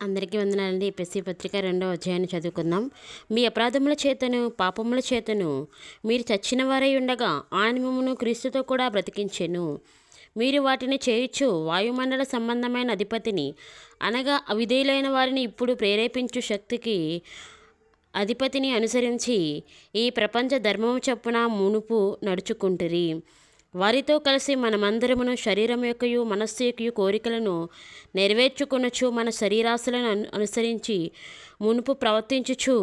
అందరికీ వందనాలండి. ఎపిఎస్సి పత్రిక 2వ అధ్యాయాన్ని చదువుకుందాం. మీ అపరాధముల చేతను పాపముల చేతను మీరు చచ్చిన వారై ఉండగా ఆయన మిమ్మును క్రీస్తుతో కూడా బ్రతికించెను. మీరు వాటిని చేయుచు వాయుమండల సంబంధమైన అధిపతిని అనగా అవిధేయులైన వారిని ఇప్పుడు ప్రేరేపించు శక్తికి అధిపతిని అనుసరించి ఈ ప్రపంచ ధర్మము చొప్పున మునుపు నడుచుకుంటురి. వారితో కలిసి మనమందరమును శరీరం యొక్కయు మనస్సు యొక్కయు కోరికలను నెరవేర్చుకొనుచు మన శరీరాశలను అనుసరించి మునుపు ప్రవర్తించుచు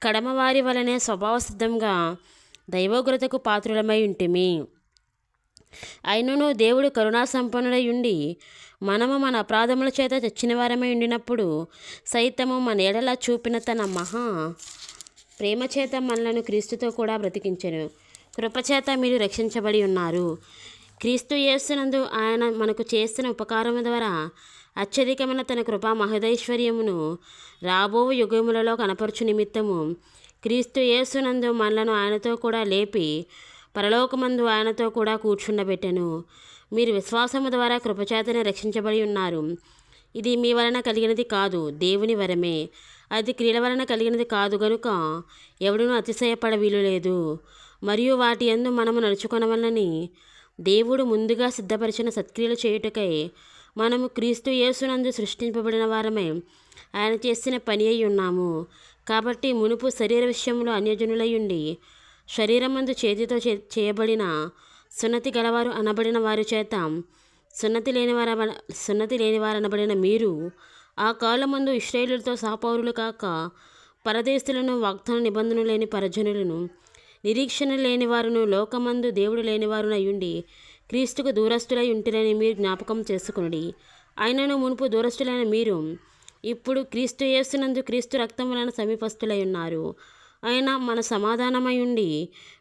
కడమవారి వలనే స్వభావసిద్ధంగా దైవోగ్రతకు పాత్రులమై ఉంటిమి. అయినను దేవుడు కరుణా సంపన్నుడై ఉండి మనము మన అపరాధముల చేత చచ్చిన వారమై ఉండినప్పుడు సైతము మన ఎడల చూపిన తన మహా ప్రేమ చేత మనలను క్రీస్తుతో కూడా బ్రతికించెను. కృపచేత మీరు రక్షించబడి ఉన్నారు. క్రీస్తు యేసునందు ఆయన మనకు చేసిన ఉపకారం ద్వారా అత్యధికమైన తన కృపా మహదైశ్వర్యమును రాబో యుగములలో కనపరచు నిమిత్తము క్రీస్తు యేసునందు మనలను ఆయనతో కూడా లేపి పరలోకమందు ఆయనతో కూడా కూర్చుండబెట్టెను. మీరు విశ్వాసము ద్వారా కృపచేతనే రక్షించబడి ఉన్నారు. ఇది మీ వలన కలిగినది కాదు, దేవుని వరమే. అది క్రియల వలన కలిగినది కాదు గనుక ఎవడునూ అతిశయపడ వీలులేదు. మరియు వాటి యందు మనము నడుచుకొనవలనని దేవుడు ముందుగా సిద్ధపరిచిన సత్క్రియలు చేయుటకై మనము క్రీస్తు యేసునందు సృష్టింపబడిన వారమై ఆయన చేసిన పని అయి ఉన్నాము. కాబట్టి మునుపు శరీర విషయంలో అన్యజనులై ఉండి శరీరమందు చేతితో చేయబడిన సున్నతి గలవారు అనబడిన వారి చేత సున్నతి లేనివారనబడిన మీరు ఆ కాలమందు ఇశ్రాయేలులతో సహపౌరులు కాక పరదేశులను వాగ్దాన నిబంధనలు లేని పరజనులను నిరీక్షణ లేని వారును లోకమందు దేవుడు లేనివారునై ఉండి క్రీస్తుకు దూరస్తులై ఉంటిరని మీరు జ్ఞాపకం చేసుకునుడి. ఆయనను మునుపు దూరస్తులైన మీరు ఇప్పుడు క్రీస్తు యేసునందు క్రీస్తు రక్తం వలన సమీపస్తులై ఉన్నారు. ఆయన మన సమాధానమై ఉండి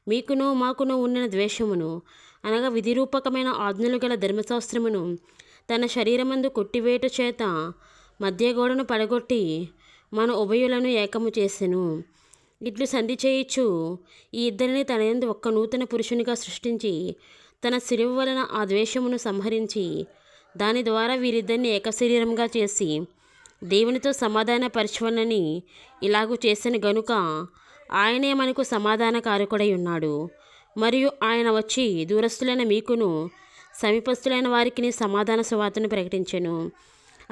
మీకును మాకును ఉండిన ద్వేషమును అనగా విధిరూపకమైన ఆజ్ఞలు గల ధర్మశాస్త్రమును తన శరీరమందు కొట్టివేట చేత మధ్యగోడను పడగొట్టి మన ఉభయులను ఏకము చేసెను. ఇట్లు సంధి చేయుచు ఈ ఇద్దరిని తన యందు ఒక్క నూతన పురుషునిగా సృష్టించి తన శిలువ వలన ఆ ద్వేషమును సంహరించి దాని ద్వారా వీరిద్దరిని ఏకశరీరంగా చేసి దేవునితో సమాధాన పరచవలనని ఇలాగూ చేసిన గనుక ఆయనే మనకు సమాధానకారకుడై ఉన్నాడు. మరియు ఆయన వచ్చి దూరస్తులైన మీకును సమీపస్తులైన వారికి సమాధాన సువార్తను ప్రకటించెను.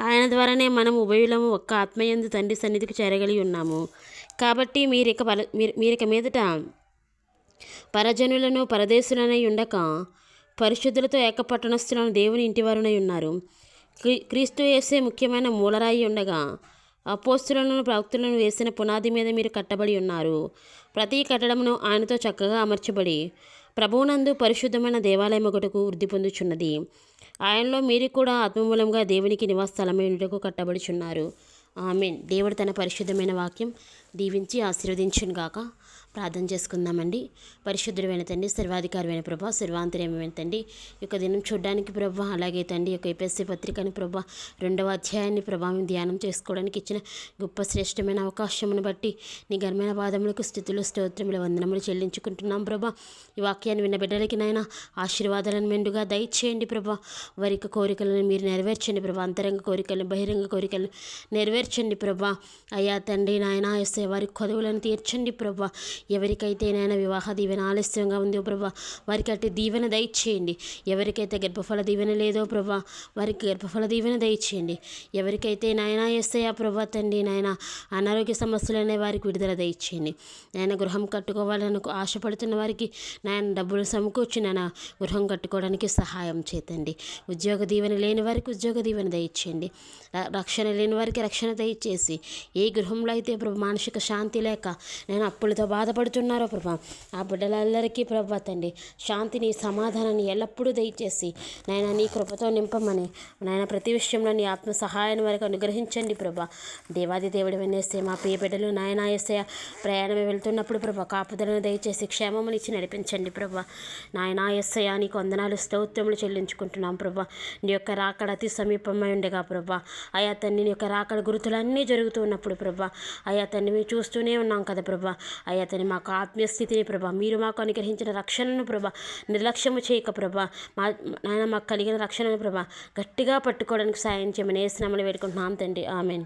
ఆయన ద్వారానే మనం ఉభయులము ఒక్క ఆత్మయందు తండ్రి సన్నిధికి చేరగలిగి ఉన్నాము. కాబట్టి మీరిక మీదట పరజనులను పరదేశులనై ఉండక పరిశుద్ధులతో ఏకపట్టణస్థులను దేవుని ఇంటివారునై ఉన్నారు. క్రీస్తు యేసే ముఖ్యమైన మూలరాయి ఉండగా అపోస్తులను ప్రవక్తలను వేసిన పునాది మీద మీరు కట్టబడి ఉన్నారు. ప్రతి కట్టడమును ఆయనతో చక్కగా అమర్చబడి ప్రభువునందు పరిశుద్ధమైన దేవాలయం ఒకటకు వృద్ధి పొందుచున్నది. ఆయనలో మీరు కూడా ఆత్మమూలంగా దేవునికి నివాస స్థలమైనటకు కట్టబడుచున్నారు. ఆమేన్. దేవుడు తన పరిశుద్ధమైన వాక్యం దీవించి ఆశీర్వదించును గాక. ప్రార్థన చేసుకుందామండి. పరిశుద్ధుడైన తండ్రి, సర్వాధికారమైన ప్రభా, సర్వాంతర్యమైన తండ్రి, ఈ యొక్క దినం చూడడానికి ప్రభా, అలాగే తండ్రి యొక్క ఎపిఎస్సి పత్రికను ప్రభా 2వ అధ్యాయాన్ని ప్రభా మేము ధ్యానం చేసుకోవడానికి ఇచ్చిన గొప్ప శ్రేష్టమైన అవకాశమును బట్టి నీ ఘనమైన పాదములకు స్థుతులు స్తోత్రములు వందనములు చెల్లించుకుంటున్నాం ప్రభా. ఈ వాక్యాన్ని విన్న బిడ్డలకి నాయన ఆశీర్వాదాలను మెండుగా దయచేయండి ప్రభా. వారి యొక్క కోరికలను మీరు నెరవేర్చండి ప్రభా. అంతరంగ కోరికలను బహిరంగ కోరికలను నెరవేర్చండి ప్రభా. అయ్యా తండ్రి నాయన ఎస్సే వారి కొదవులను తీర్చండి ప్రభా. ఎవరికైతే నాయన వివాహ దీవెన ఆలస్యంగా ఉందో ప్రభా వారికి అట్టి దీవెన దయచేయండి. ఎవరికైతే గర్భఫల దీవెన లేదో ప్రభా వారికి గర్భఫల దీవెన దయచేయండి. ఎవరికైతే నాయన యేసయ్య ప్రభా తండ్రి నాయన అనారోగ్య సమస్యలనే వారికి విడుదల దయచేయండి. నాయన గృహం కట్టుకోవాలని ఆశపడుతున్న వారికి నాయన డబ్బులు సమకూర్చి నాయన గృహం కట్టుకోవడానికి సహాయం చేతండి. ఉద్యోగ దీవెన లేని వారికి ఉద్యోగ దీవెన దయచేయండి. రక్షణ లేని వారికి రక్షణ దయచేసి ఏ గృహంలో అయితే ప్రభు మానసిక శాంతి లేక నేను అప్పులతో బాధపడుతున్నారో ప్రభా ఆ బిడ్డలందరికీ ప్రభా తండ్రి శాంతిని సమాధానాన్ని ఎల్లప్పుడూ దయచేసి నాయన నీ కృపతో నింపమని నాయన ప్రతి విషయంలో నీ ఆత్మ సహాయాన్ని వరకు అనుగ్రహించండి ప్రభా. దేవాది దేవుడు వినేస్తే మా ప్రియ బిడ్డలు నాయన యేసయ్య ప్రయాణం వెళ్తున్నప్పుడు ప్రభా కాపుదలను దయచేసి క్షేమములు ఇచ్చి నడిపించండి ప్రభా. నాయన యేసయ్య నీకు వందనాలు స్తోత్రములు చెల్లించుకుంటున్నాం ప్రభా. నీ యొక్క రాకడ అతి సమీపమై ఉండగా ప్రభా అయా తండ్రి నీ యొక్క రాకడ గుర్తులన్నీ జరుగుతూ ఉన్నప్పుడు ప్రభా అయా తండ్రి మేము చూస్తూనే ఉన్నాం కదా ప్రభా. అయా తండ్రి మాకు ఆత్మీయ స్థితిని ప్రభా మీరు మాకు అనుగ్రహించిన రక్షణను ప్రభా నిర్లక్ష్యము చేయక ప్రభా నాయన మాకు కలిగిన రక్షణను ప్రభా గట్టిగా పట్టుకోవడానికి సాయం చేయమని యేసు నామములో వేడుకుంటున్నాం తండ్రి. ఆమేన్.